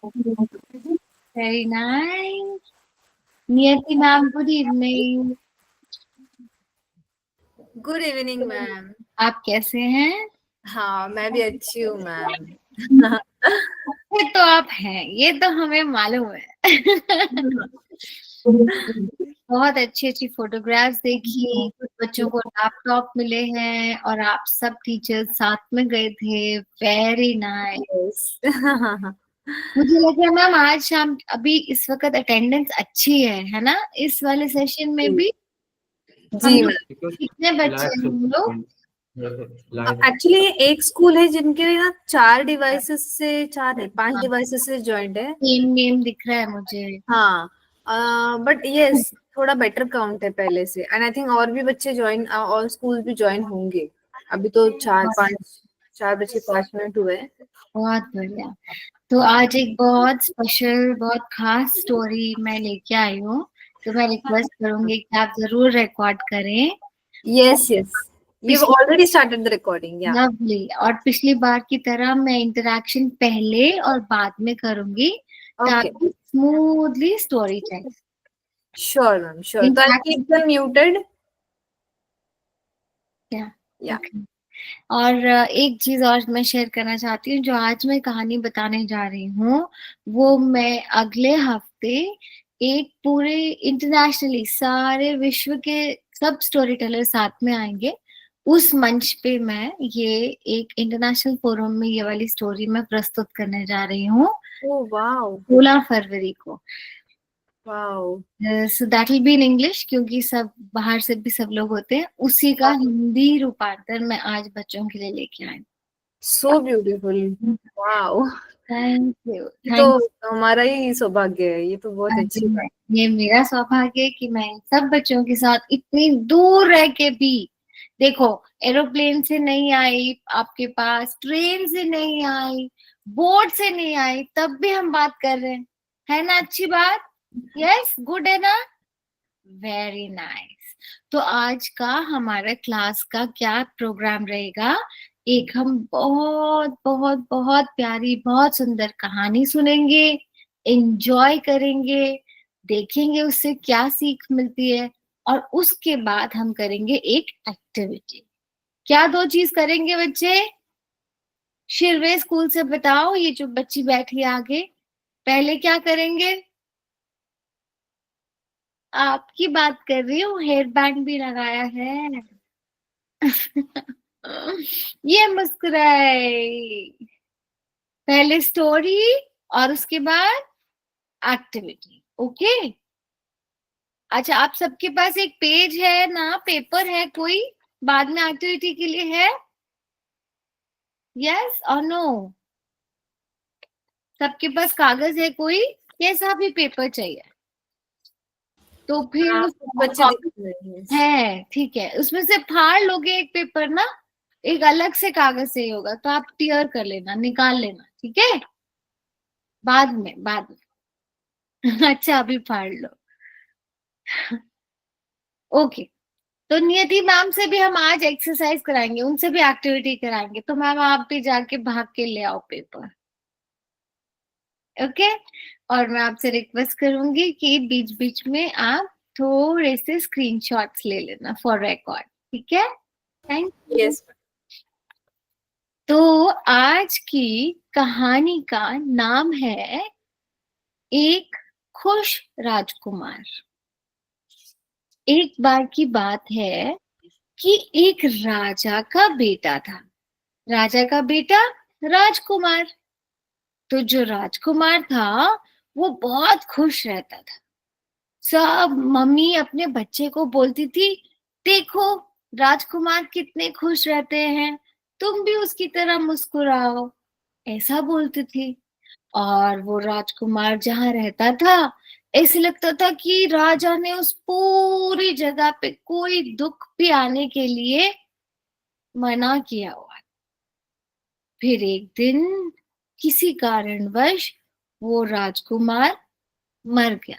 Very nice. Niyati ma'am, good evening. Good evening ma'am. आप कैसे हैं? हाँ, मैं भी अच्छी हूँ मैम। ये तो आप हैं, ये तो हमें मालूम है। बहुत अच्छी फोटोग्राफ्स देखी, कुछ बच्चों को लैपटॉप मिले हैं और आप सब टीचर्स साथ में गए थे। Very nice. मुझे लगा मैम आज शाम अभी इस वक्त अटेंडेंस अच्छी है ना? इस वाले सेशन में भी हम जी लोग मैम। कितने बच्चे हैं हम लोग? एक्चुअली एक स्कूल है जिनके ना 5 डिवाइसेस से ज्वाइंट है। नेम दिख रहा है मुझे। हाँ, बट यस थोड़ा बेटर काउंट है पहले से, एंड आई थिंक और भी बच्चे ज्वाइन और स्कूल भी ज्वाइन होंगे। अभी तो 4 बजे 5 मिनट हुए हैं। बहुत बढ़िया। तो आज एक बहुत स्पेशल, बहुत खास स्टोरी मैं लेके आई हूँ, तो मैं रिक्वेस्ट करूंगी कि आप जरूर रिकॉर्ड करें। Yes yes, you already started the recording. या लवली। और पिछली बार की तरह मैं इंटरेक्शन पहले और बाद में करूंगी ओके, ताकि स्मूथली स्टोरी चले। Sure ma'am, sure. तो आई इंटरेक्शन कीप देम म्यूटेड। क्या? या ओके। और एक चीज और मैं शेयर करना चाहती हूँ, जो आज मैं कहानी बताने जा रही हूँ वो मैं अगले हफ्ते एक पूरे इंटरनेशनली सारे विश्व के सब स्टोरी टेलर साथ में आएंगे। उस मंच पे मैं ये एक इंटरनेशनल फोरम में ये वाली स्टोरी मैं प्रस्तुत करने जा रही हूँ ओह वाओ 16 फरवरी को। Wow, so that will be in English, क्योंकि सब बाहर से भी सब लोग होते हैं। उसी का हिंदी रूपांतर मैं आज बच्चों के लिए लेके आई। So beautiful, wow. Thank you. ये तो थैंक हमारा ही सौभाग्य है, ये तो बहुत अच्छी बात। यू। ये मेरा सौभाग्य है कि मैं इन सब बच्चों के साथ इतनी दूर रह के भी, देखो, एरोप्लेन से नहीं आई आपके पास, ट्रेन से नहीं आई, बोट से नहीं आई, तब भी हम बात कर रहे हैं। है ना अच्छी बात? यस, गुड है ना? Very nice. तो आज का हमारा क्लास का क्या प्रोग्राम रहेगा? एक हम बहुत बहुत बहुत प्यारी, बहुत सुंदर कहानी सुनेंगे, एंजॉय करेंगे, देखेंगे उससे क्या सीख मिलती है, और उसके बाद हम करेंगे एक एक्टिविटी। क्या दो चीज करेंगे बच्चे? शिरवे स्कूल से बताओ, ये जो बच्ची बैठी है आगे, पहले क्या करेंगे? आपकी बात कर रही हूँ, हेयर बैंड भी लगाया है। ये मुस्कुराए। पहले स्टोरी और उसके बाद एक्टिविटी। ओके। अच्छा, आप सबके पास एक पेज है ना, पेपर है कोई बाद में एक्टिविटी के लिए है? यस और नो? सबके पास कागज है कोई? कैसा भी पेपर चाहिए? तो फिर हाँ, उस कुछ बच्चे दिख कॉपी रहे हैं। है, ठीक है, उसमें से फाड़ लोगे एक पेपर ना, एक अलग से कागज से ही होगा, तो आप टीयर कर लेना, निकाल लेना, ठीक है? बाद में। अच्छा, अभी फाड़ लो। ओके। तो नियति मैम से भी हम आज एक्सरसाइज कराएंगे, उनसे भी एक्टिविटी कराएंगे, तो मैम आप भी जाके भाग के ले आओ पेपर। ओके। और मैं आपसे रिक्वेस्ट करूंगी कि बीच बीच में आप थोड़े से स्क्रीनशॉट्स ले लेना फॉर रिकॉर्ड, ठीक है? Thank you. यस, तो आज की कहानी का नाम है एक खुश राजकुमार। एक बार की बात है कि एक राजा का बेटा था। राजा का बेटा राजकुमार। तो जो राजकुमार था वो बहुत खुश रहता था। सब मम्मी अपने बच्चे को बोलती थी, देखो राजकुमार कितने खुश रहते हैं, तुम भी उसकी तरह मुस्कुराओ, ऐसा बोलती थी। और वो राजकुमार जहां रहता था, ऐसे लगता था कि राजा ने उस पूरी जगह पे कोई दुख भी आने के लिए मना किया हुआ। फिर एक दिन किसी कारणवश वो राजकुमार मर गया,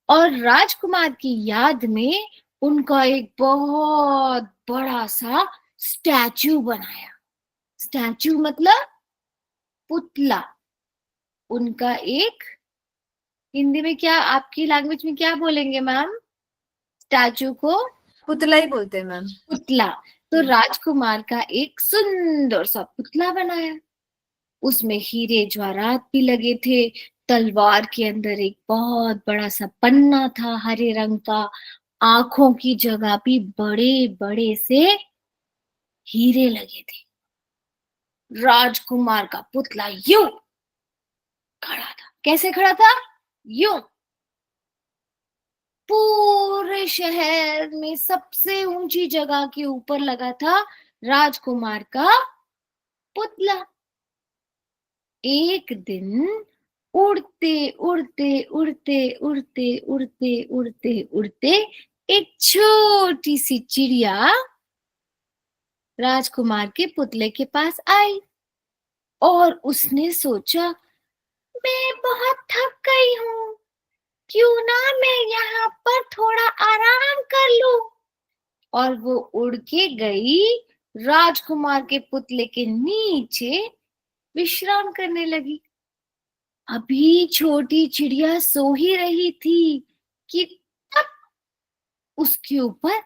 और राजकुमार की याद में उनका एक बहुत बड़ा सा स्टैचू बनाया। स्टैचू मतलब पुतला। उनका एक, हिंदी में क्या, आपकी लैंग्वेज में क्या बोलेंगे मैम स्टैचू को? पुतला ही बोलते हैं मैम। पुतला। तो राजकुमार का एक सुंदर सा पुतला बनाया, उसमें हीरे जवाहरात भी लगे थे, तलवार के अंदर एक बहुत बड़ा सा पन्ना था हरे रंग का, आंखों की जगह भी बड़े बड़े से हीरे लगे थे। राजकुमार का पुतला यूं खड़ा था। कैसे खड़ा था? यूं। पूरे शहर में सबसे ऊंची जगह के ऊपर लगा था राजकुमार का पुतला। एक दिन उड़ते उड़ते उड़ते उड़ते उड़ते उड़ते उड़ते एक छोटी सी चिड़िया राजकुमार के पुतले के पास आई और उसने सोचा, मैं बहुत थक गई हूँ, क्यों ना मैं यहाँ पर थोड़ा आराम कर लूं। और वो उड़ के गई राजकुमार के पुतले के नीचे विश्राम करने लगी। अभी छोटी चिड़िया सो ही रही थी कि तब उसके ऊपर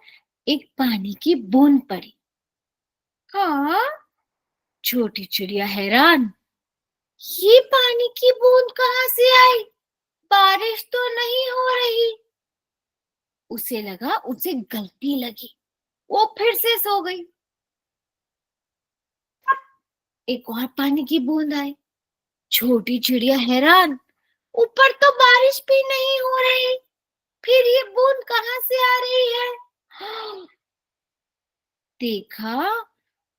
एक पानी की बूंद पड़ी। हाँ, छोटी चिड़िया हैरान, ये पानी की बूंद कहाँ से आई? बारिश तो नहीं हो रही। उसे लगा उसे गलती लगी, वो फिर से सो गई। एक और पानी की बूंद आई। छोटी चिड़िया हैरान, ऊपर तो बारिश भी नहीं हो रही, फिर ये बूंद कहाँ से आ रही है? देखा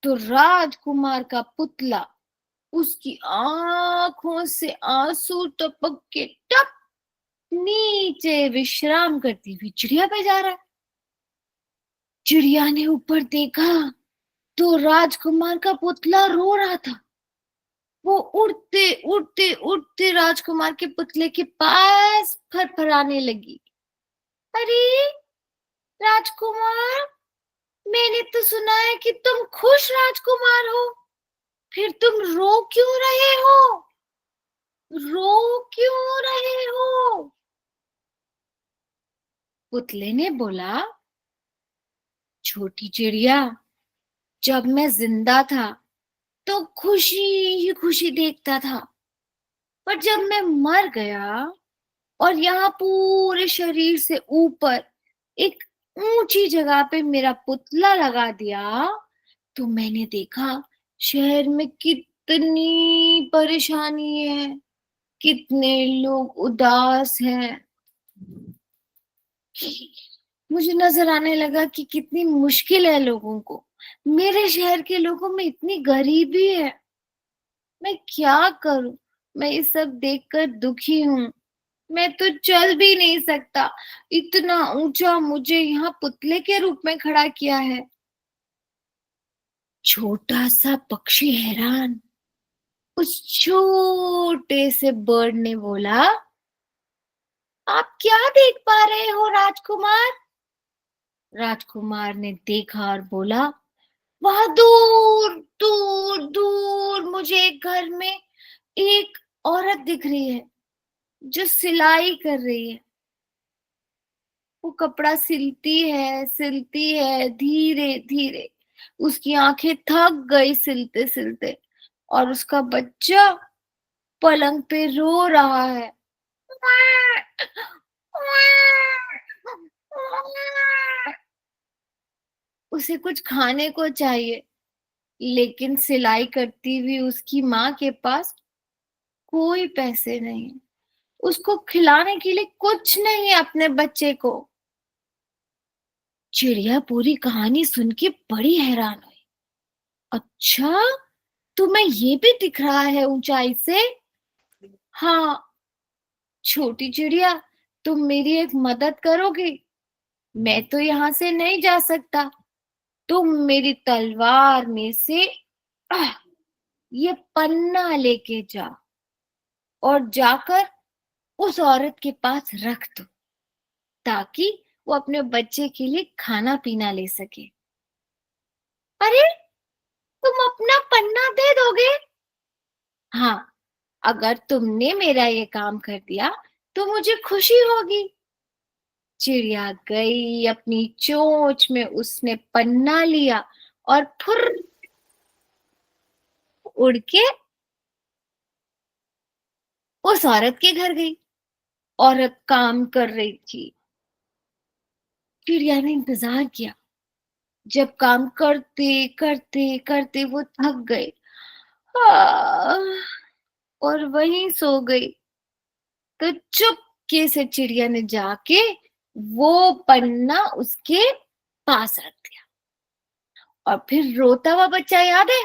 तो राजकुमार का पुतला उसकी आंखों से आंसू टपक के टप नीचे विश्राम करती हुई चिड़िया पे जा रहा है। चिड़िया ने ऊपर देखा तो राजकुमार का पुतला रो रहा था। वो उड़ते उड़ते उड़ते राजकुमार के पुतले के पास फरफराने लगी। अरे राजकुमार, मैंने तो सुना है कि तुम खुश राजकुमार हो, फिर तुम रो क्यों रहे हो? रो क्यों रहे हो? पुतले ने बोला, छोटी चिड़िया, जब मैं जिंदा था तो खुशी ही खुशी देखता था, पर जब मैं मर गया और यहाँ पूरे शरीर से ऊपर एक ऊंची जगह पे मेरा पुतला लगा दिया, तो मैंने देखा शहर में कितनी परेशानी है, कितने लोग उदास हैं। मुझे नजर आने लगा कि कितनी मुश्किल है लोगों को। मेरे शहर के लोगों में इतनी गरीबी है, मैं क्या करूं? मैं ये सब देखकर दुखी हूँ। मैं तो चल भी नहीं सकता, इतना ऊंचा मुझे यहाँ पुतले के रूप में खड़ा किया है। छोटा सा पक्षी हैरान, उस छोटे से बर्ड ने बोला, आप क्या देख पा रहे हो राजकुमार? राजकुमार ने देखा और बोला, वहां दूर दूर दूर मुझे एक घर में एक औरत दिख रही है जो सिलाई कर रही है। वो कपड़ा सिलती है धीरे धीरे। उसकी आंखें थक गई सिलते सिलते, और उसका बच्चा पलंग पे रो रहा है। उसे कुछ खाने को चाहिए, लेकिन सिलाई करती हुई उसकी माँ के पास कोई पैसे नहीं, उसको खिलाने के लिए कुछ नहीं है अपने बच्चे को। चिड़िया पूरी कहानी सुन के बड़ी हैरान हुई। अच्छा, तुम्हें ये भी दिख रहा है ऊंचाई से? हाँ। छोटी चिड़िया, तुम मेरी एक मदद करोगे? मैं तो यहाँ से नहीं जा सकता, तुम मेरी तलवार में से आह, ये पन्ना लेके जाओ और जाकर उस औरत के पास रख दो, ताकि वो अपने बच्चे के लिए खाना पीना ले सके। अरे, तुम अपना पन्ना दे दोगे? हाँ, अगर तुमने मेरा ये काम कर दिया तो मुझे खुशी होगी। चिड़िया गई, अपनी चोंच में उसने पन्ना लिया और फुर उड़ के उस औरत के घर गई। औरत काम कर रही थी। चिड़िया ने इंतजार किया। जब काम करते करते करते वो थक गई और वहीं सो गई, तो चुपके से चिड़िया ने जाके वो पन्ना उसके पास रख दिया। और फिर रोता हुआ बच्चा याद है?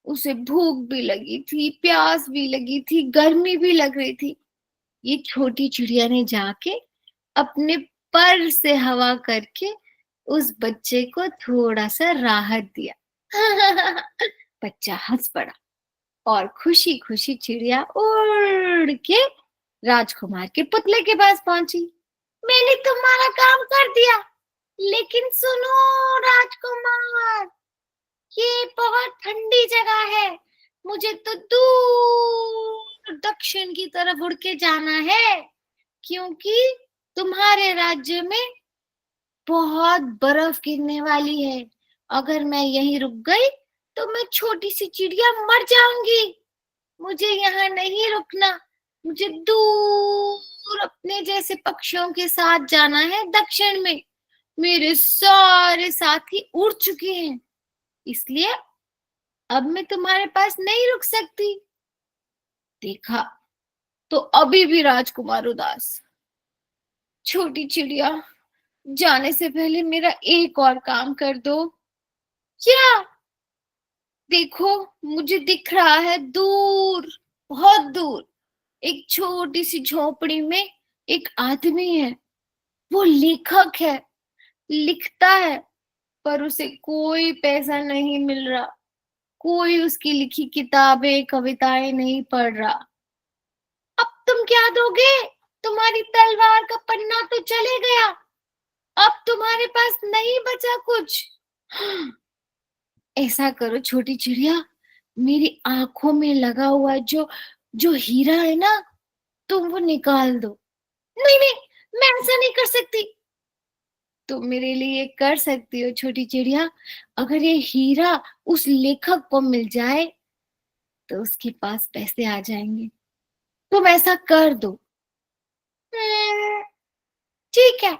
उसे भूख भी लगी थी, प्यास भी लगी थी, गर्मी भी लग रही थी। ये छोटी चिड़िया ने जाके अपने पर से हवा करके उस बच्चे को थोड़ा सा राहत दिया। बच्चा हंस पड़ा और खुशी खुशी चिड़िया उड़ के राजकुमार के पुतले के पास पहुंची। मैंने तुम्हारा काम कर दिया, लेकिन सुनो राजकुमार, ये बहुत ठंडी जगह है, मुझे तो दूर दक्षिण की तरफ उड़ के जाना है, क्योंकि तुम्हारे राज्य में बहुत बर्फ गिरने वाली है। अगर मैं यहीं रुक गई तो मैं छोटी सी चिड़िया मर जाऊंगी। मुझे यहाँ नहीं रुकना, मुझे दूर अपने जैसे पक्षियों के साथ जाना है दक्षिण में। मेरे सारे साथी उड़ चुके हैं, इसलिए अब मैं तुम्हारे पास नहीं रुक सकती। देखा तो अभी भी राजकुमार उदास। छोटी चिड़िया, जाने से पहले मेरा एक और काम कर दो। क्या? देखो, मुझे दिख रहा है दूर, बहुत दूर, एक छोटी सी झोपड़ी में एक आदमी है। वो लेखक है, लिखता है, पर उसे कोई पैसा नहीं मिल रहा। कोई उसकी लिखी किताबें कविताएं नहीं पढ़ रहा। अब तुम क्या दोगे? तुम्हारी तलवार का पन्ना तो चले गया, अब तुम्हारे पास नहीं बचा कुछ। ऐसा करो छोटी चिड़िया, मेरी आंखों में लगा हुआ जो जो हीरा है ना, तुम वो निकाल दो। नहीं नहीं, मैं ऐसा नहीं कर सकती। तुम मेरे लिए कर सकती हो छोटी चिड़िया। अगर ये हीरा उस लेखक को मिल जाए तो उसके पास पैसे आ जाएंगे। तुम ऐसा कर दो। "हम्म, ठीक है,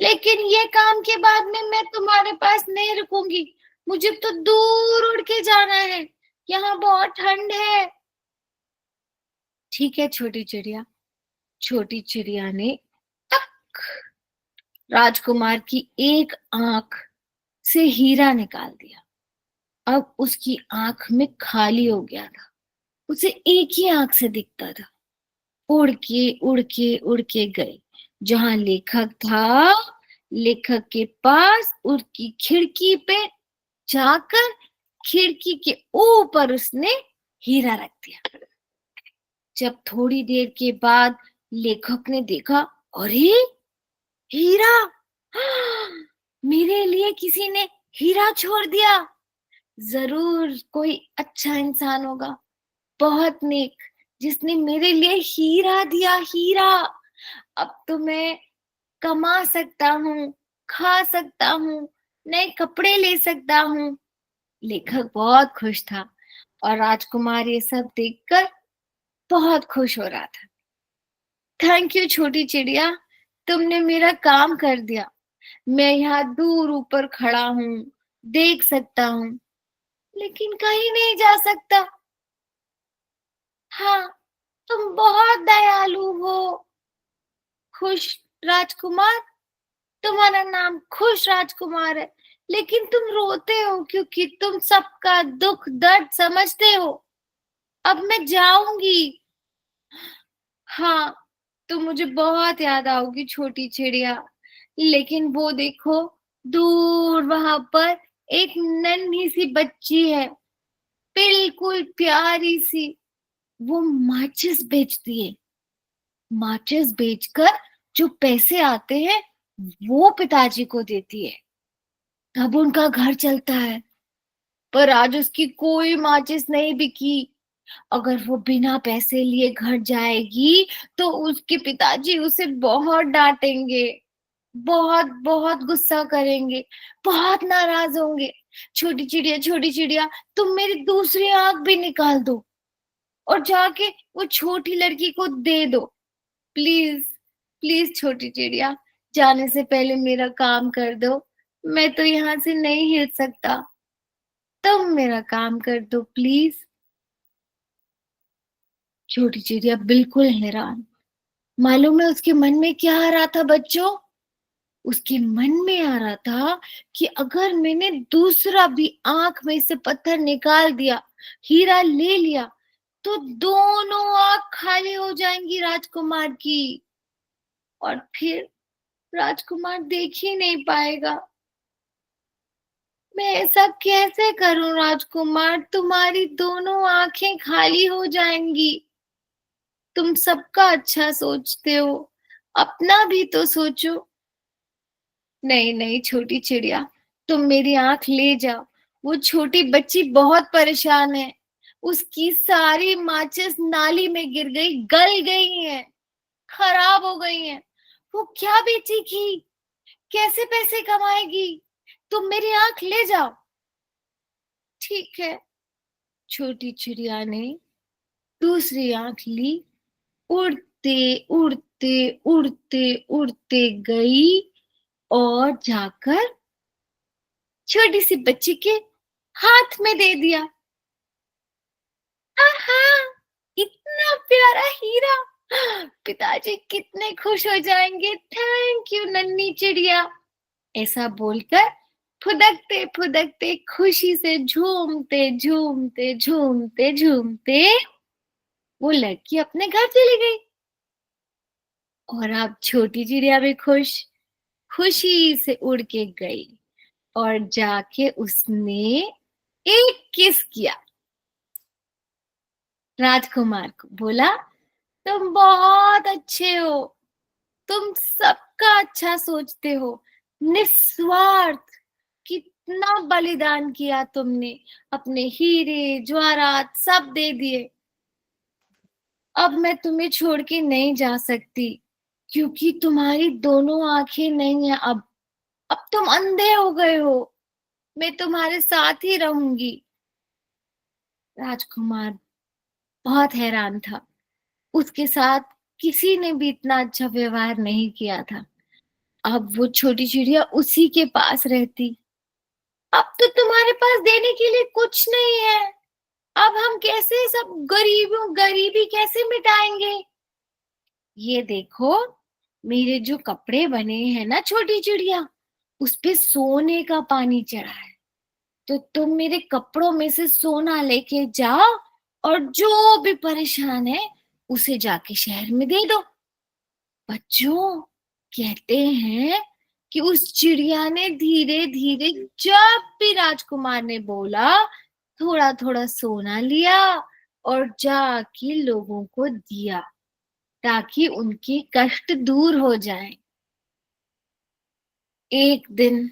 लेकिन ये काम के बाद में मैं तुम्हारे पास नहीं रुकूंगी। मुझे तो दूर उड़ के जाना है, यहाँ बहुत ठंड है। ठीक है छोटी चिड़िया। छोटी चिड़िया ने टक राजकुमार की एक आंख से हीरा निकाल दिया। अब उसकी आंख में खाली हो गया था, उसे एक ही आंख से दिखता था। उड़ के उड़ के उड़ के गए जहां लेखक था। लेखक के पास उसकी खिड़की पे जाकर खिड़की के ऊपर उसने हीरा रख दिया। जब थोड़ी देर के बाद लेखक ने देखा, अरे हीरा! मेरे लिए किसी ने हीरा छोड़ दिया। जरूर कोई अच्छा इंसान होगा, बहुत नेक, जिसने मेरे लिए हीरा दिया। हीरा! अब तो मैं कमा सकता हूँ, खा सकता हूँ, नए कपड़े ले सकता हूँ। लेखक बहुत खुश था और राजकुमार ये सब देखकर बहुत खुश हो रहा था। थैंक यू छोटी चिड़िया, तुमने मेरा काम कर दिया। मैं यहाँ दूर ऊपर खड़ा हूँ, देख सकता हूँ, लेकिन कहीं नहीं जा सकता। हाँ, तुम बहुत दयालु हो। खुश राजकुमार, तुम्हारा नाम खुश राजकुमार है, लेकिन तुम रोते हो क्योंकि तुम सबका दुख दर्द समझते हो। अब मैं जाऊंगी। हाँ, तुम मुझे बहुत याद आओगी छोटी चिड़िया, लेकिन वो देखो, दूर वहां पर एक नन्ही सी बच्ची है, बिल्कुल प्यारी सी। वो माचिस बेचती है। माचिस बेचकर जो पैसे आते हैं वो पिताजी को देती है, तब उनका घर चलता है। पर आज उसकी कोई माचिस नहीं बिकी। अगर वो बिना पैसे लिए घर जाएगी तो उसके पिताजी उसे बहुत डांटेंगे, बहुत बहुत गुस्सा करेंगे, बहुत नाराज होंगे। छोटी चिड़िया, तुम मेरी दूसरी आंख भी निकाल दो और जाके वो छोटी लड़की को दे दो। प्लीज, प्लीज छोटी चिड़िया, जाने से पहले मेरा काम कर दो। मैं तो यहाँ से नहीं हिल सकता, तुम मेरा काम कर दो प्लीज। छोटी चिड़िया बिल्कुल हैरान। मालूम है उसके मन में क्या आ रहा था बच्चों? उसके मन में आ रहा था कि अगर मैंने दूसरा भी आंख में से पत्थर निकाल दिया, हीरा ले लिया, तो दोनों आंख खाली हो जाएंगी राजकुमार की, और फिर राजकुमार देख ही नहीं पाएगा। मैं ऐसा कैसे करूं राजकुमार? तुम्हारी दोनों आंखें खाली हो जाएंगी। तुम सबका अच्छा सोचते हो, अपना भी तो सोचो। नहीं नहीं छोटी चिड़िया, तुम मेरी आंख ले जाओ। वो छोटी बच्ची बहुत परेशान है। उसकी सारी माचिस नाली में गिर गई, गल गई है, खराब हो गई है। वो क्या बेचेगी, कैसे पैसे कमाएगी? तुम मेरी आंख ले जाओ। ठीक है, छोटी चिड़िया ने दूसरी आंख ली, उड़ते उड़ते उड़ते उड़ते गई और जाकर छोटी सी बच्ची के हाथ में दे दिया। आहा, इतना प्यारा हीरा! पिताजी कितने खुश हो जाएंगे। थैंक यू नन्ही चिड़िया। ऐसा बोलकर फुदकते फुदकते, खुशी से झूमते झूमते झूमते झूमते वो लड़की अपने घर चली गई। और अब छोटी चिड़िया भी खुश, खुशी से उड़ के गई और जाके उसने एक किस किया राजकुमार को। बोला, तुम बहुत अच्छे हो, तुम सबका अच्छा सोचते हो, निस्वार्थ। कितना बलिदान किया तुमने, अपने हीरे जवाहरात सब दे दिए। अब मैं तुम्हें छोड़ के नहीं जा सकती, क्योंकि तुम्हारी दोनों आंखें नहीं है अब तुम अंधे हो गए हो। मैं तुम्हारे साथ ही रहूंगी। राजकुमार बहुत हैरान था। उसके साथ किसी ने भी इतना अच्छा व्यवहार नहीं किया था। अब वो छोटी चिड़िया उसी के पास रहती। अब तो तुम्हारे पास देने के लिए कुछ नहीं है। अब हम कैसे सब गरीबी कैसे मिटाएंगे? ये देखो, मेरे जो कपड़े बने हैं ना छोटी चिड़िया, उस पे सोने का पानी चढ़ा है। तो तुम मेरे कपड़ों में से सोना लेके जाओ और जो भी परेशान है उसे जाके शहर में दे दो। बच्चों, कहते हैं कि उस चिड़िया ने धीरे धीरे, जब भी राजकुमार ने बोला, थोड़ा थोड़ा सोना लिया और जाके लोगों को दिया, ताकि उनके कष्ट दूर हो जाए। एक दिन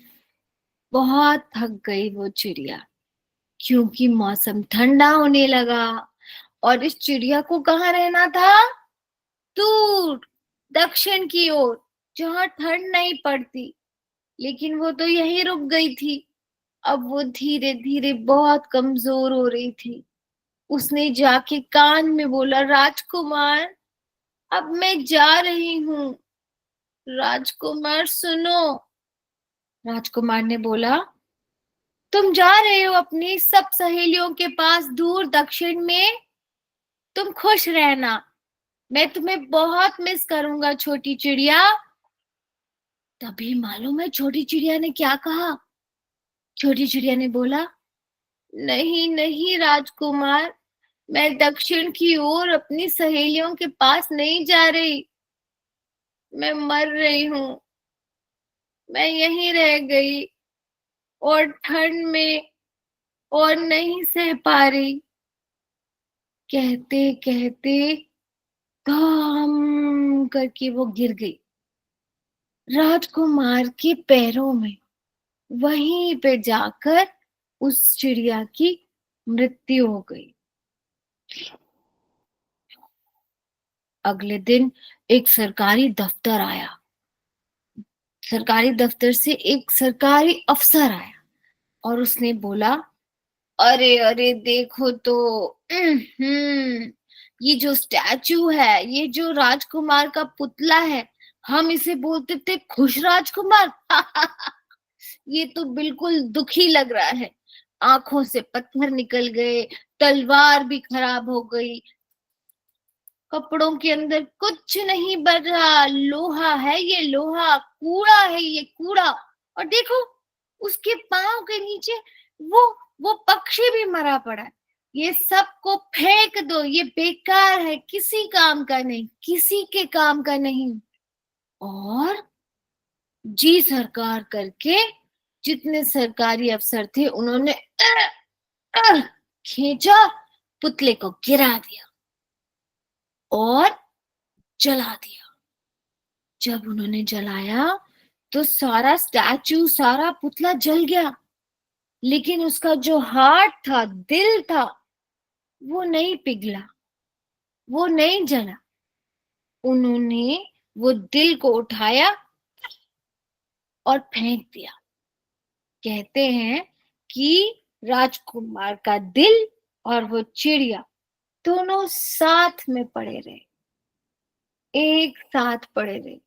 बहुत थक गई वो चिड़िया, क्योंकि मौसम ठंडा होने लगा और इस चिड़िया को कहाँ रहना था? दूर दक्षिण की ओर, जहाँ ठंड नहीं पड़ती। लेकिन वो तो यहीं रुक गई थी। अब वो धीरे धीरे बहुत कमजोर हो रही थी। उसने जाके कान में बोला, राजकुमार, अब मैं जा रही हूँ, राजकुमार सुनो। राजकुमार ने बोला, तुम जा रहे हो अपनी सब सहेलियों के पास दूर दक्षिण में? तुम खुश रहना, मैं तुम्हें बहुत मिस करूंगा छोटी चिड़िया। तभी मालूम है छोटी चिड़िया ने क्या कहा? छोटी चिड़िया ने बोला, नहीं नहीं राजकुमार, मैं दक्षिण की ओर अपनी सहेलियों के पास नहीं जा रही। मैं मर रही हूँ, मैं यहीं रह गई और ठंड में और नहीं सह पा रही। कहते कहते धम करके वो गिर गई राजकुमार के पैरों में। वहीं पे जाकर उस चिड़िया की मृत्यु हो गई। अगले दिन एक सरकारी दफ्तर आया। सरकारी दफ्तर से एक सरकारी अफसर आया और उसने बोला, अरे अरे देखो तो, ये जो स्टैचू है, ये जो राजकुमार का पुतला है, हम इसे बोलते थे खुश राजकुमार। ये तो बिल्कुल दुखी लग रहा है। आंखों से पत्थर निकल गए, तलवार भी खराब हो गई, कपड़ों के अंदर कुछ नहीं बचा, लोहा है ये लोहा, कूड़ा है ये कूड़ा। और देखो उसके पांव के नीचे वो वो पक्षी भी मरा पड़ा है। ये सबको फेंक दो, ये बेकार है, किसी काम का नहीं, किसी के काम का नहीं। और जी सरकार करके जितने सरकारी अफसर थे उन्होंने खींचा, पुतले को गिरा दिया और जला दिया। जब उन्होंने जलाया तो सारा स्टैचू, सारा पुतला जल गया, लेकिन उसका जो हार्ट था, दिल था, वो नहीं पिघला, वो नहीं जला। उन्होंने वो दिल को उठाया और फेंक दिया। कहते हैं कि राजकुमार का दिल और वो चिड़िया दोनों साथ में पड़े रहे, एक साथ पड़े रहे।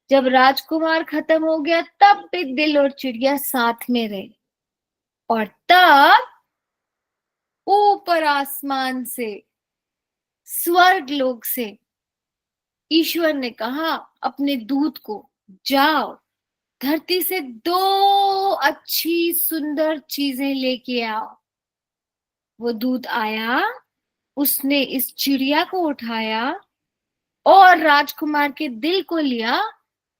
जब राजकुमार खत्म हो गया तब भी दिल और चिड़िया साथ में रहे। और तब ऊपर आसमान से, स्वर्ग लोक से ईश्वर ने कहा अपने दूत को, जाओ धरती से दो अच्छी सुंदर चीजें लेके आओ। वो दूत आया, उसने इस चिड़िया को उठाया और राजकुमार के दिल को लिया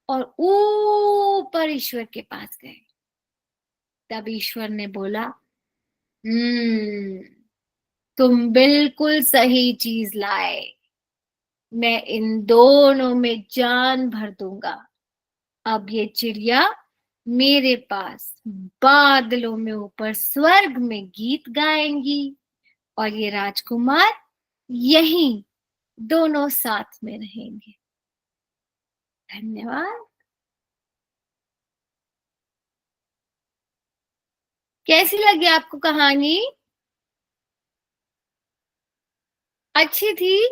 और ऊपर ईश्वर के पास गए। तब ईश्वर ने बोला, तुम बिल्कुल सही चीज लाए, मैं इन दोनों में जान भर दूंगा। अब ये चिड़िया मेरे पास बादलों में ऊपर स्वर्ग में गीत गाएंगी और ये राजकुमार यहीं दोनों साथ में रहेंगे। धन्यवाद। कैसी लगी आपको कहानी? अच्छी थी?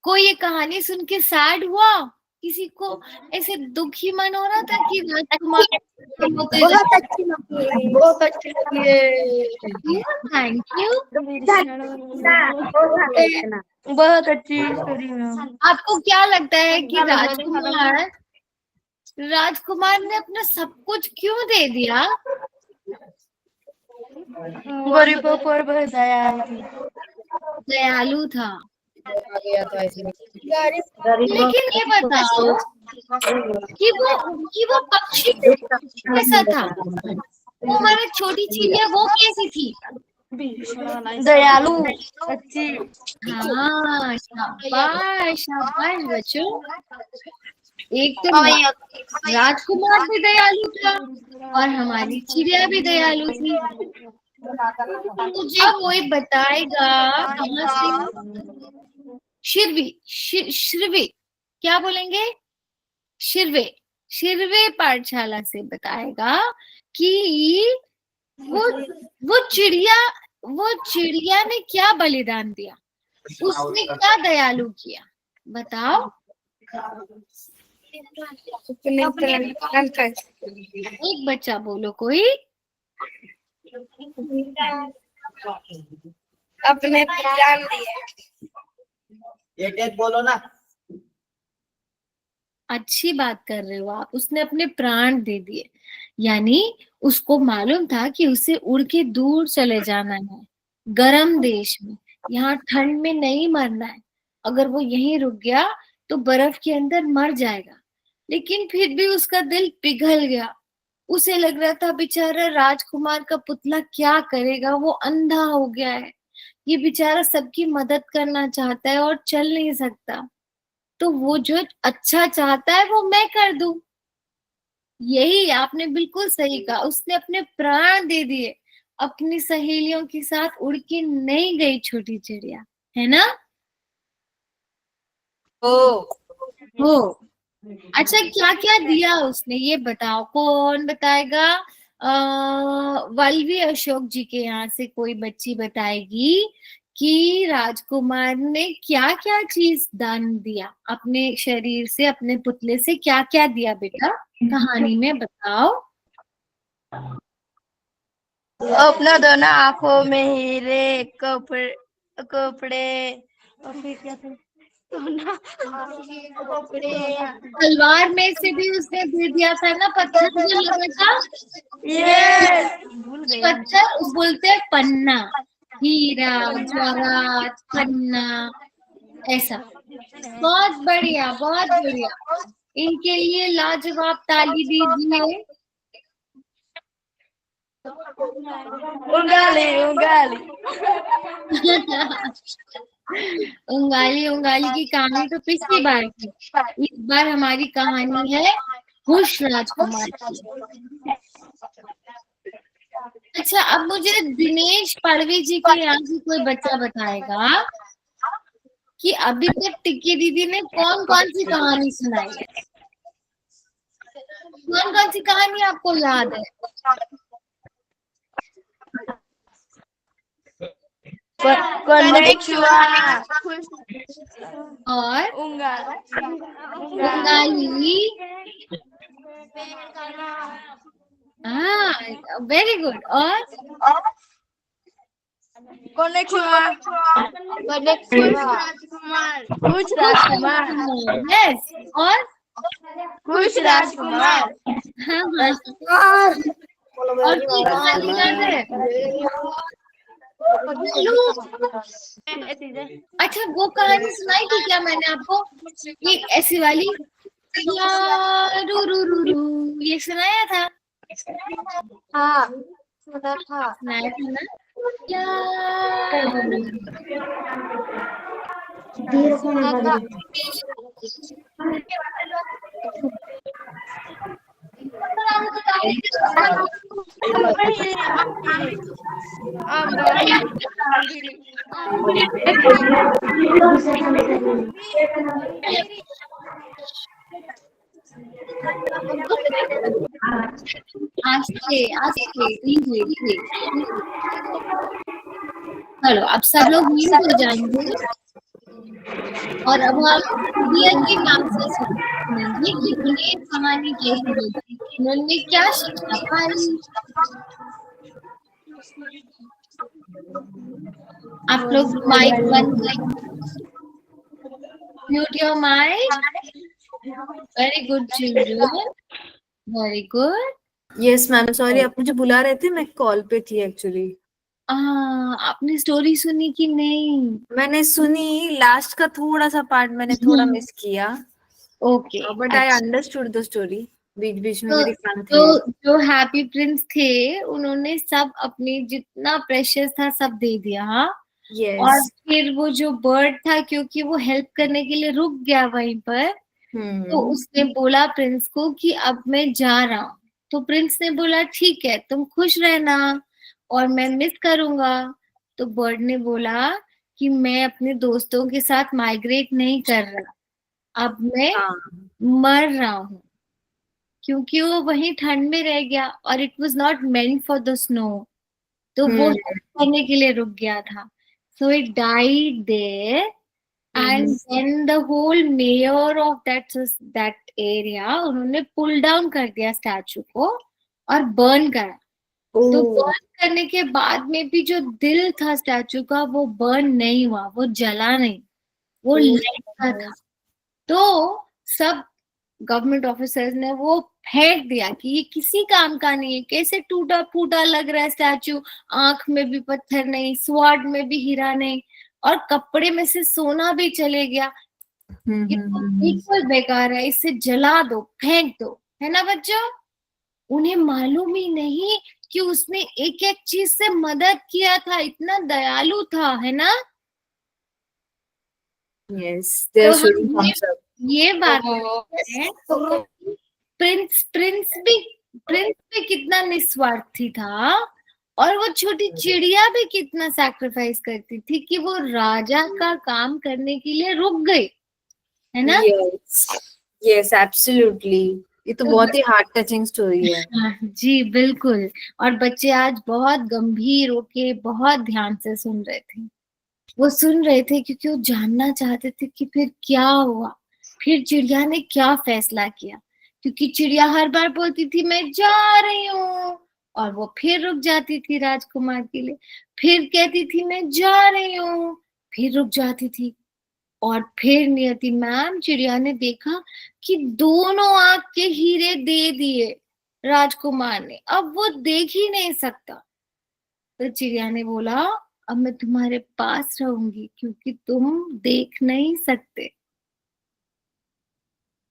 कोई ये कहानी सुन के सैड हुआ? किसी को ऐसे दुखी मन हो रहा था कि राजकुमार बहुत अच्छी लगी, बहुत अच्छी लगी। Thank you. बहुत अच्छी स्टोरी मैम। आपको क्या लगता है कि राजकुमार ने अपना सब कुछ क्यों दे दिया? गरीबों पर बहुत दया थी। दयालु था। लेकिन ये बताओ कि वो पक्षी कैसा था? वो हमारी छोटी चिड़िया वो कैसी थी? दयालु, अच्छी। हाँ, शाबाश शाबाश बच्चों। एक तो राजकुमार भी दयालु था और हमारी चिड़िया भी दयालु थी। मुझे कोई बताएगा कहाँ से? शिरवी क्या बोलेंगे? शिरवे पाठशाला से बताएगा कि वो चिड़िया ने क्या बलिदान दिया, उसने क्या दयालु किया, बताओ। एक बच्चा बोलो कोई। अपने प्राण दिए। एक बोलो ना। अच्छी बात कर रहे हो आप, उसने अपने प्राण दे दिए। यानी उसको मालूम था कि उसे उड़ के दूर चले जाना है, गर्म देश में, यहाँ ठंड में नहीं मरना है। अगर वो यहीं रुक गया तो बर्फ के अंदर मर जाएगा। लेकिन फिर भी उसका दिल पिघल गया। उसे लग रहा था बेचारा राजकुमार का पुतला क्या करेगा, वो अंधा हो गया है, ये बेचारा सबकी मदद करना चाहता है और चल नहीं सकता। तो वो जो अच्छा चाहता है वो मैं कर दूं। यही आपने बिल्कुल सही कहा, उसने अपने प्राण दे दिए, अपनी सहेलियों के साथ उड़ के नहीं गई छोटी चिड़िया, है ना? हो। अच्छा, क्या क्या दिया उसने ये बताओ, कौन बताएगा? वल्लभी अशोक जी के यहाँ से कोई बच्ची बताएगी कि राजकुमार ने क्या क्या चीज दान दिया, अपने शरीर से, अपने पुतले से क्या क्या दिया बेटा, कहानी में बताओ। अपना दोनों आंखों में हीरे, कपड़े कपड़े और फिर क्या था? कपड़े। तलवार में से भी उसने दे दिया था ना, पत्थर जो लगा था, यस, भूल गया। पत्थर उस बोलते हैं पन्ना, हीरा जवाहरात पन्ना, ऐसा। बहुत बढ़िया, बहुत बढ़िया, इनके लिए लाजवाब ताली दीजिए। उंगाली उंगाली। उंगाली उंगाली की कहानी तो पिछली बार थी, इस बार हमारी कहानी है हुश राजकुमार की। अच्छा, अब मुझे दिनेश पड़वी जी के यहाँ से कोई बच्चा बताएगा कि अभी तक टिक्की दीदी ने कौन कौन सी कहानी सुनाई है, कौन कौन सी कहानी आपको याद है? कनेक्चुआ और उंगाली। हाँ, वेरी गुड। और कनेक्चुआ राजकुमार, कुछ राजकुमार, यस, और कुछ राजकुमार। हाँ हाँ, और कोई कहानी याद है? अच्छा, वो कहानी सुनाई थी क्या मैंने आपको, ये ऐसी वाली, या रू रू रू रू, ये सुनाया था? हाँ, सुना था। सुनाया था ना? या आस्ते आस्ते धीरे धीरे। चलो, अब सब लोग म्यूट हो जाएंगे और अब हम दिया के नाम से सुनेंगे कि उन्हें कहानी कैसी लगी, उन्होंने क्या शिक्षा पाई। आप लोग माइक बंद करें, mute your mic. Very good children, very good. Yes ma'am, sorry आप मुझे बुला रहे थे, मैं कॉल पे थी एक्चुअली। आपने स्टोरी सुनी कि नहीं? मैंने सुनी, लास्ट का थोड़ा सा पार्ट मैंने थोड़ा मिस किया। Okay, but I understood the story. बीच बीच में तो मेरे कान थे। जो हैप्पी प्रिंस थे उन्होंने सब अपनी जितना प्रेशियस था सब दे दिया। हाँ, और यस। फिर वो जो बर्ड था, क्योंकि वो हेल्प करने के लिए रुक गया वहीं पर, तो उसने बोला प्रिंस को कि अब मैं जा रहा हूँ। तो प्रिंस ने बोला ठीक है, तुम खुश रहना और मैं मिस करूंगा। तो बर्ड ने बोला कि मैं अपने दोस्तों के साथ माइग्रेट नहीं कर रहा, अब मैं मर रहा हूँ, क्योंकि वो वहीं ठंड में रह गया और it was not meant for the snow, तो वो करने के लिए रुक गया था। So it died there and then the whole mayor of that area, उन्होंने पुल डाउन कर दिया स्टैचू को और बर्न करा। तो बर्न करने के बाद में भी जो दिल था स्टैचू का वो बर्न नहीं हुआ, वो जला नहीं, वो लटका था। तो सब गवर्नमेंट ऑफिसर्स ने वो फेंक दिया कि ये किसी काम का नहीं है, कैसे टूटा फूटा लग रहा है स्टैचू, आंख में भी पत्थर नहीं, स्वॉर्ड में भी हीरा नहीं, और कपड़े में से सोना भी चले गया, ये तो बिल्कुल बेकार है, इसे जला दो, फेंक दो, है ना बच्चों? उन्हें मालूम ही नहीं कि उसने एक एक चीज से मदद किया था, इतना दयालु था, है ना? यस, तो हम ये बात है, तो प्रिंस भी कितना निस्वार्थी था, और वो छोटी चिड़िया भी कितना सैक्रिफाइस करती थी कि वो राजा का काम करने के लिए रुक गई, है ना? यस यस एब्सोल्युटली, ये तो बहुत ही हार्ट टचिंग स्टोरी है। हाँ, जी बिल्कुल। और बच्चे आज बहुत गंभीर होके बहुत ध्यान से सुन रहे थे। वो सुन रहे थे क्योंकि वो जानना चाहते थे कि फिर क्या हुआ, फिर चिड़िया ने क्या फैसला किया। क्योंकि चिड़िया हर बार बोलती थी मैं जा रही हूँ, और वो फिर रुक जाती थी राजकुमार के लिए, फिर कहती थी मैं जा रही हूँ, फिर रुक जाती थी। और फिर नियति मैम, चिड़िया ने देखा कि दोनों आंख के हीरे दे दिए राजकुमार ने, अब वो देख ही नहीं सकता। तो चिड़िया ने बोला अब मैं तुम्हारे पास रहूंगी क्योंकि तुम देख नहीं सकते।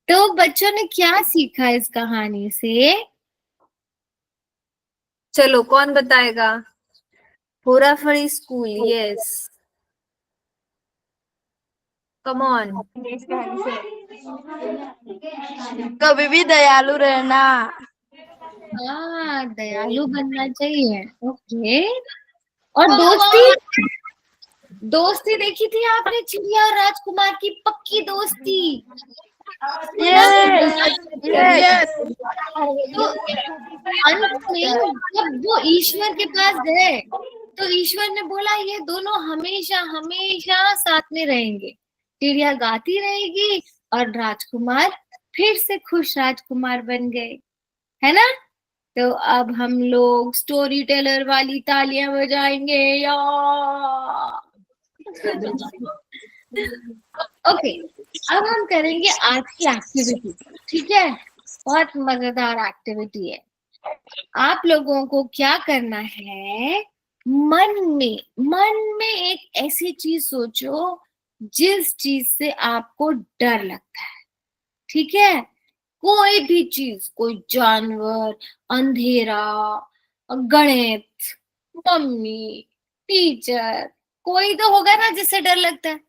तो बच्चों ने क्या सीखा इस कहानी से? चलो कौन बताएगा? होरा फरी स्कूल, यस, कम ऑन। कभी भी दयालु रहना। हाँ, दयालु बनना चाहिए। ओके। और दोस्ती, दोस्ती देखी थी आपने चिड़िया और राजकुमार की पक्की दोस्ती? यस तो अंत में जब वो ईश्वर के पास गए तो ईश्वर ने बोला ये दोनों हमेशा हमेशा साथ में रहेंगे। चिड़िया गाती रहेगी और राजकुमार फिर से खुश राजकुमार बन गए, है ना? तो अब हम लोग स्टोरी टेलर वाली तालियां बजाएंगे या? ओके, अब हम करेंगे आज की एक्टिविटी, ठीक है? बहुत मजेदार एक्टिविटी है। आप लोगों को क्या करना है, मन में एक ऐसी चीज सोचो जिस चीज से आपको डर लगता है, ठीक है? कोई भी चीज, कोई जानवर, अंधेरा, गणित, मम्मी, टीचर, कोई तो होगा ना जिससे डर लगता है।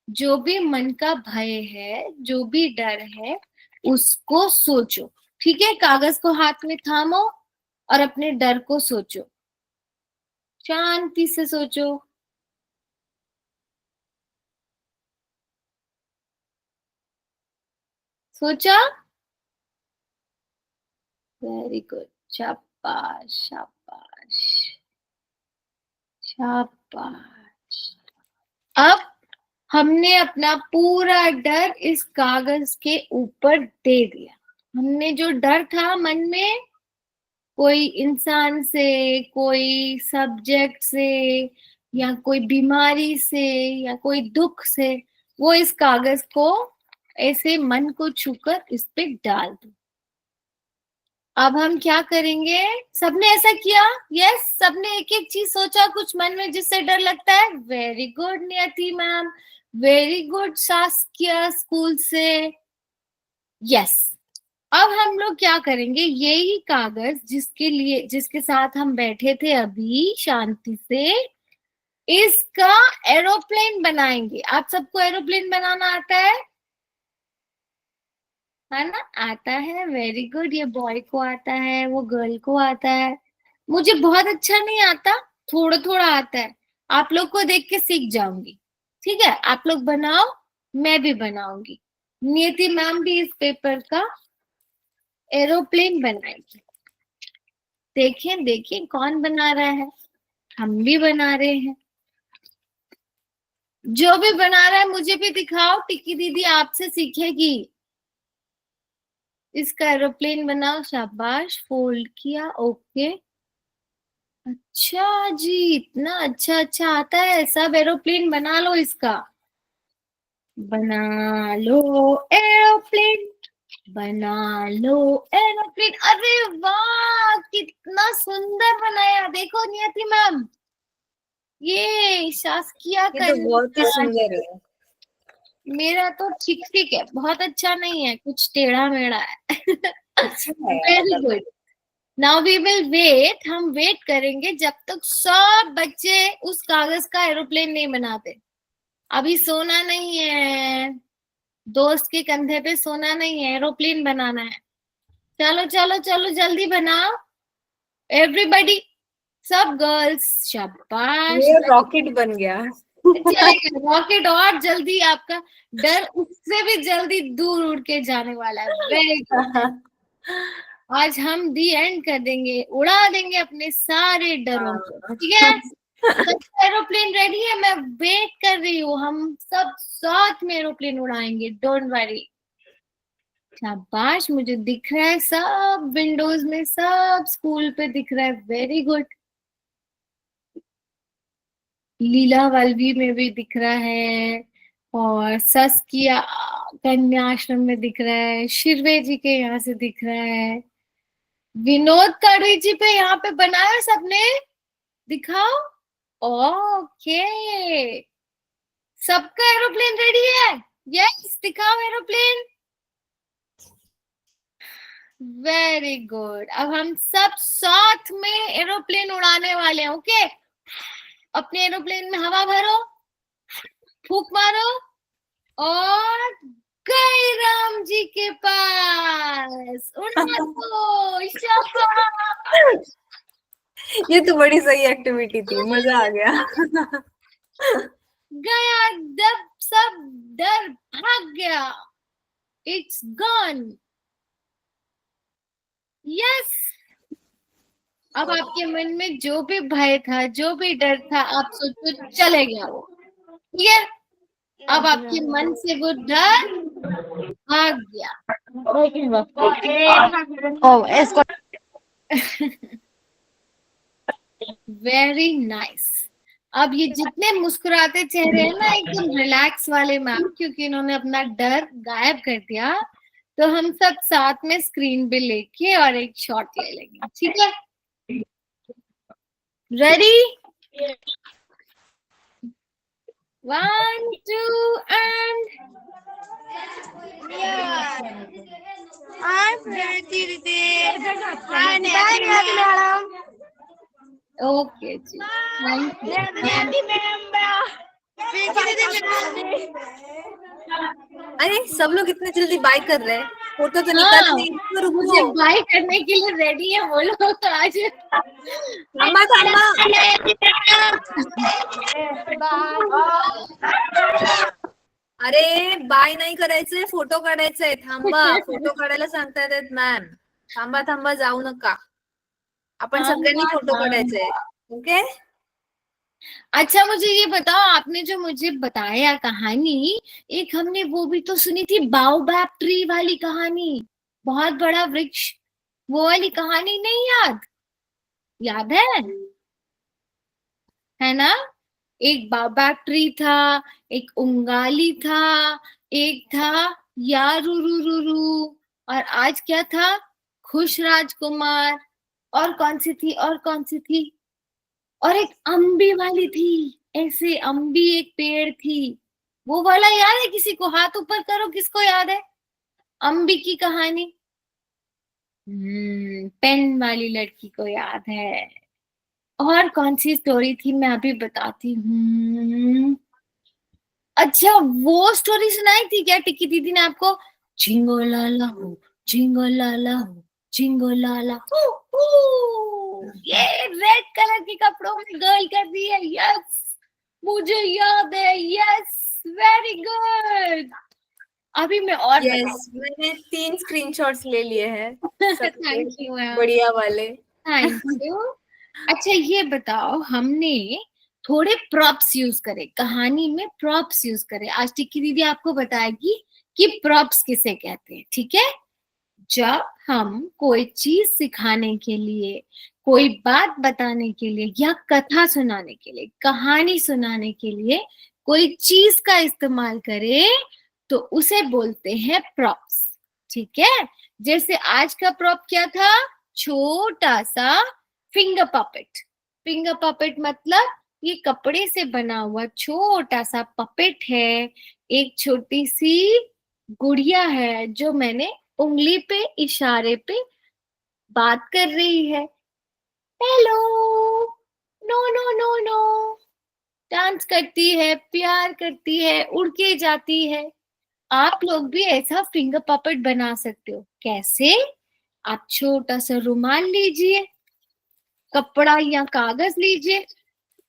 जो भी मन का भय है, जो भी डर है, उसको सोचो, ठीक है? कागज को हाथ में थामो और अपने डर को सोचो, शांति से सोचो। सोचा? वेरी गुड, शाबाश शाबाश शाबाश। अब हमने अपना पूरा डर इस कागज के ऊपर दे दिया। हमने जो डर था मन में, कोई इंसान से, कोई सब्जेक्ट से, या कोई बीमारी से, या कोई दुख से, वो इस कागज को ऐसे मन को छूकर इस पे डाल दो। अब हम क्या करेंगे? सबने ऐसा किया? यस, सबने एक एक चीज सोचा कुछ मन में जिससे डर लगता है। वेरी गुड नियति मैम, वेरी गुड शासकीय स्कूल से। यस, अब हम लोग क्या करेंगे, यही कागज जिसके साथ हम बैठे थे अभी शांति से, इसका एरोप्लेन बनाएंगे। आप सबको एरोप्लेन बनाना आता है ना? आता है, वेरी गुड। ये बॉय को आता है, वो गर्ल को आता है। मुझे बहुत अच्छा नहीं आता, थोड़ा थोड़ा आता है। आप लोग को देख के सीख जाऊंगी, ठीक है? आप लोग बनाओ, मैं भी बनाऊंगी। नियति मैम भी इस पेपर का एरोप्लेन बनाएगी। देखें देखें कौन बना रहा है, हम भी बना रहे हैं। जो भी बना रहा है मुझे भी दिखाओ, टिक्की दीदी आपसे सीखेगी। इसका एरोप्लेन बनाओ, शाबाश, फोल्ड किया, ओके। अच्छा जी, इतना अच्छा अच्छा आता है, सब एरोप्लेन बना लो इसका। बना लो एरोप्लेन, बना लो एरोप्लेन। अरे वाह, कितना सुंदर बनाया! देखो नियति मैम, ये शासकीय ये का तो बहुत ही सुंदर है। मेरा तो ठीक ठीक है, बहुत अच्छा नहीं है, कुछ टेढ़ा मेढ़ा है। अच्छा है। Very good. Now we will wait, हम वेट करेंगे जब तक सब बच्चे उस कागज का एरोप्लेन नहीं बनाते। अभी सोना नहीं है, दोस्त के कंधे पे सोना नहीं है, एरोप्लेन बनाना है। चलो चलो चलो जल्दी बनाओ एवरीबडी, सब गर्ल्स, शाबाश। ये रॉकेट बन गया। चलेगा रॉकेट, और जल्दी आपका डर उससे भी जल्दी दूर उड़ के जाने वाला है। Very good. आज हम दी एंड कर देंगे, उड़ा देंगे अपने सारे डरों को, ठीक है। सब एरोप्लेन रेडी है, मैं वेट कर रही हूँ, हम सब साथ में एरोप्लेन उड़ाएंगे, डोंट वरी। शाबाश, मुझे दिख रहा है सब विंडोज में, सब स्कूल पे दिख रहा है, वेरी गुड। लीला वाल्वी में भी दिख रहा है, और सस्किया कन्या आश्रम में दिख रहा है, शिरवे जी के यहाँ से दिख रहा है, विनोद काड़ी जी पे यहाँ पे बनाया सबने, दिखाओ। ओके, सबका एरोप्लेन रेडी है, यस, दिखाओ एरोप्लेन। वेरी गुड, अब हम सब साथ में एरोप्लेन उड़ाने वाले हैं, ओके। अपने एरोप्लेन में हवा भरो, फूंक मारो, और गए राम जी के पास, उड़ा दो, शाबाश। ये तो बड़ी सही एक्टिविटी थी, मजा आ गया। गया, जब सब डर भाग गया, इट्स गॉन, यस। अब आपके मन में जो भी भय था, जो भी डर था, आप सोचो चले गया वो, ठीक है। अब आपके मन से वो डर भाग गया। Very nice. अब ये जितने मुस्कुराते चेहरे हैं ना, एकदम रिलैक्स वाले मैम, क्योंकि इन्होंने अपना डर गायब कर दिया। तो हम सब साथ में स्क्रीन पे लेके और एक शॉट ले लेंगे, ठीक है। Ready, 1 2 and I'm ready. Bye, madam. Okay जी, थैंक यू। अरे सब लोग इतने जल्दी बाय कर रहे हैं, फोटो तो हाँ, निकाल नहीं, तो मुझे रुको। बाय करने के लिए रेडी है वो लोग आज। थांबा थांबा, अरे बाय नाही करायचंय, फोटो काढायचंय, थांबा, फोटो काढायला सांगतायत मॅम, थांबा थांबा, जाऊ नका, आपण सगळ्यांनी फोटो काढायचंय, ओके। अच्छा, मुझे ये बताओ, आपने जो मुझे बताया कहानी, एक हमने वो भी तो सुनी थी, बाओबैब ट्री वाली कहानी, बहुत बड़ा वृक्ष, वो वाली कहानी नहीं याद? याद है ना? एक बाओबैब ट्री था, एक उंगाली था, एक था यारुरुरुरु, और आज क्या था? खुश राजकुमार। और कौन सी थी, और कौन सी थी? और एक अम्बी वाली थी, ऐसे अम्बी एक पेड़ थी, वो वाला याद है किसी को? हाथ ऊपर करो, किसको याद है अम्बी की कहानी? पेन वाली लड़की को याद है। और कौन सी स्टोरी थी, मैं अभी बताती हूँ। अच्छा, वो स्टोरी सुनाई थी क्या टिक्की दीदी ने आपको? झिंगो लाला हो, झिंगो लाला हो, झिंगो लाला हो। ये रेड कलर के कपड़ों में गर्ल कर रही है, यस, मुझे याद है, यस, वेरी गुड। अभी मैं और यस, मैंने 3 स्क्रीनशॉट्स ले लिए हैं, थैंक यू मैम, बढ़िया वाले। Thank you. अच्छा, ये बताओ, हमने थोड़े प्रॉप्स यूज करे, कहानी में प्रॉप्स यूज करे। आज टिक्की दीदी आपको बताएगी कि प्रॉप्स किसे कहते हैं, ठीक है। जब हम कोई चीज सिखाने के लिए, कोई बात बताने के लिए, या कथा सुनाने के लिए, कहानी सुनाने के लिए कोई चीज का इस्तेमाल करें, तो उसे बोलते हैं प्रॉप्स, ठीक है। जैसे आज का प्रॉप क्या था? छोटा सा फिंगर पपेट। फिंगर पपेट मतलब ये कपड़े से बना हुआ छोटा सा पपेट है, एक छोटी सी गुड़िया है जो मैंने उंगली पे इशारे पे बात कर रही है, hello, no no no no, dance करती है, प्यार करती है, उड़ के जाती है। आप लोग भी ऐसा फिंगर पपेट बना सकते हो। कैसे? आप छोटा सा रुमाल लीजिए, कपड़ा या कागज लीजिए,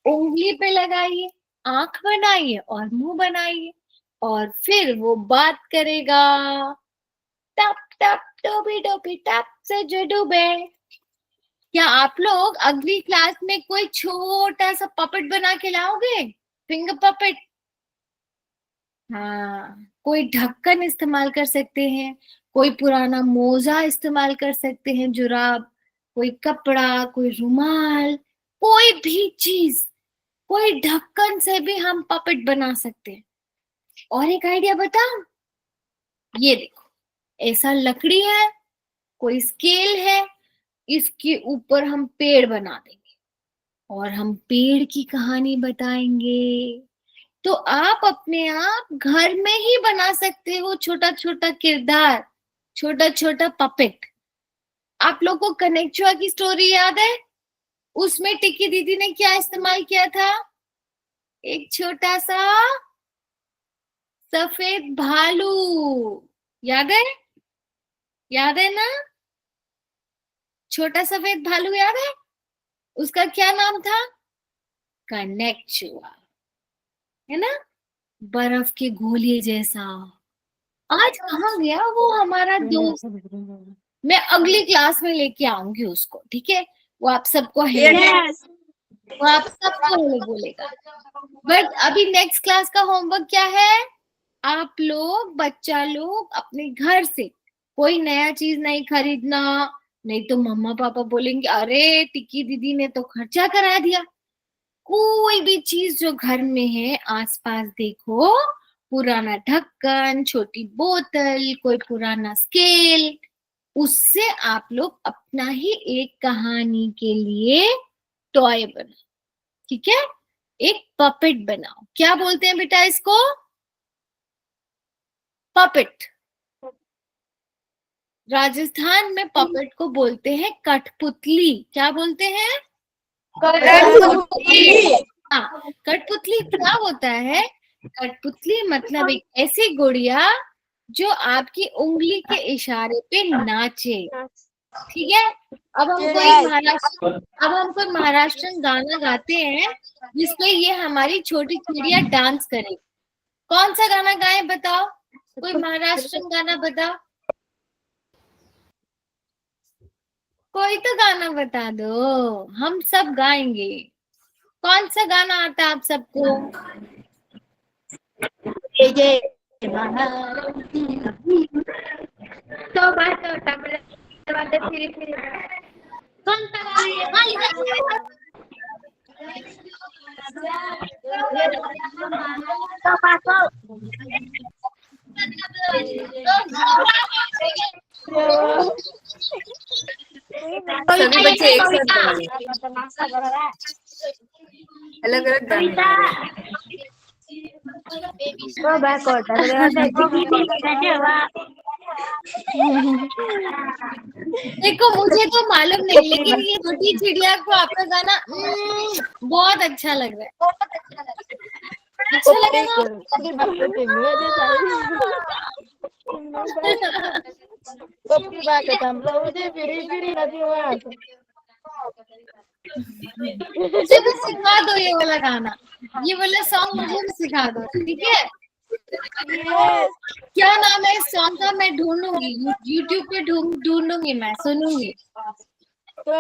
उंगली पे लगाइए, आंख बनाइए और मुंह बनाइए, और फिर वो बात करेगा। टप टप डोबी डोबी टप से जो डूबे। क्या आप लोग अगली क्लास में कोई छोटा सा पपेट बना के लाओगे? Finger puppet. हाँ, कोई ढक्कन इस्तेमाल कर सकते हैं, कोई पुराना मोजा इस्तेमाल कर सकते हैं, जुराब, कोई कपड़ा, कोई रुमाल, कोई भी चीज, कोई ढक्कन से भी हम पपेट बना सकते हैं। और एक आइडिया बताऊं? ये देखो, ऐसा लकड़ी है, कोई स्केल है, इसके ऊपर हम पेड़ बना देंगे और हम पेड़ की कहानी बताएंगे। तो आप अपने आप घर में ही बना सकते हो छोटा छोटा किरदार, छोटा छोटा पपेट। आप लोग को कनेक्चुआ की स्टोरी याद है? उसमें टिक्की दीदी ने क्या इस्तेमाल किया था? एक छोटा सा सफेद भालू। याद है? याद है ना? छोटा सफेद भालू याद है? उसका क्या नाम था? कनेक्चुआ, है ना? बर्फ के गोले जैसा। आज कहाँ गया वो हमारा दोस्त? मैं अगली क्लास में लेके आऊंगी उसको, ठीक है? वो आप सबको वो आप सबको हेलो बोलेगा। बट अभी नेक्स्ट क्लास का होमवर्क क्या है? आप लोग, बच्चा लोग, अपने घर से कोई नया चीज नहीं खरीदना, नहीं तो मम्मा पापा बोलेंगे अरे टिक्की दीदी ने तो खर्चा करा दिया। कोई भी चीज जो घर में है आसपास देखो, पुराना ढक्कन, छोटी बोतल, कोई पुराना स्केल, उससे आप लोग अपना ही एक कहानी के लिए टॉय बनाओ, ठीक है? एक पपेट बनाओ। क्या बोलते हैं बेटा इसको? पपेट। राजस्थान में पपेट को बोलते हैं कठपुतली। क्या बोलते हैं? हाँ, कठपुतली क्या होता है? कठपुतली मतलब एक ऐसी गुड़िया जो आपकी उंगली के इशारे पे नाचे, ठीक है? अब हम कोई महाराष्ट्रन गाना गाते हैं जिसपे ये हमारी छोटी चिड़िया डांस करे। कौन सा गाना गाए बताओ? कोई महाराष्ट्रन गाना बताओ, कोई तो गाना बता दो, हम सब गाएंगे। कौन सा गाना आता है आप सबको? कौन सा गाना? सभी बच्चे एक साथ अलग अलग देखो मुझे तो मालूम नहीं, लेकिन ये छोटी चिड़िया को आपका गाना बहुत अच्छा लग रहा है। अच्छा लगा ना? मुझे भी सिखा दो ये वाला गाना, ये वाला सॉन्ग मुझे भी सिखा दो, ठीक है? क्या नाम है इस सॉन्ग का? मैं ढूंढूंगी, यूट्यूब पे ढूंढूंगी, मैं सुनूंगी। तो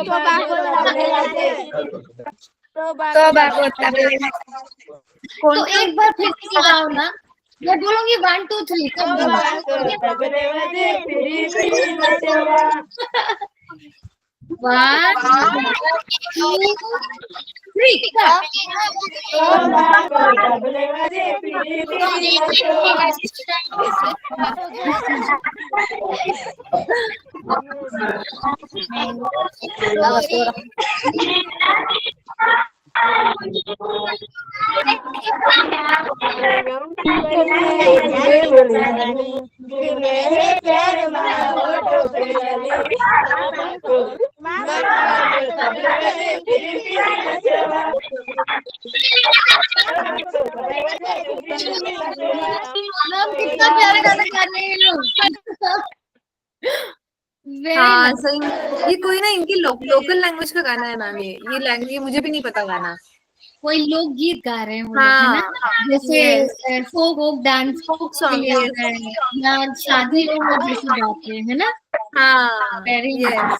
एक बार फिर से गाओ ना, मैं बोलूंगी 1 2 3 तब 1 2 कितना प्यारा गाना गा रहे हैं लोग। वेरी हाँ सही में। ये कोई ना इनकी लोकल लैंग्वेज का गाना है मैम। ये लैंग्वेज ये मुझे भी नहीं पता गाना। कोई लोकगीत गा रहे हैं वो लोग, है ना? हाँ जैसे फोक डांस फोक के सॉन्ग, लिए यस। होता है, या शादी में जैसे गाते हैं, है ना? हाँ वेरी यस।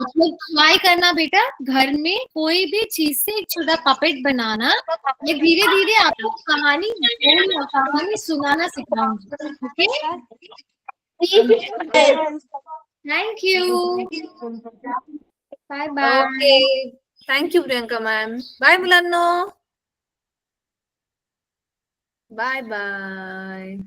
मतलब ट्राई करना बेटा, घर में कोई भी चीज से एक छोटा पपेट बनाना। ये धीरे धीरे आपको कहानी बोलना, कहानी सुनाना सिखाऊंगी। Okay, thank you, bye okay, bye. Thank you Priyanka ma'am. Bye मुलांनो. Bye bye.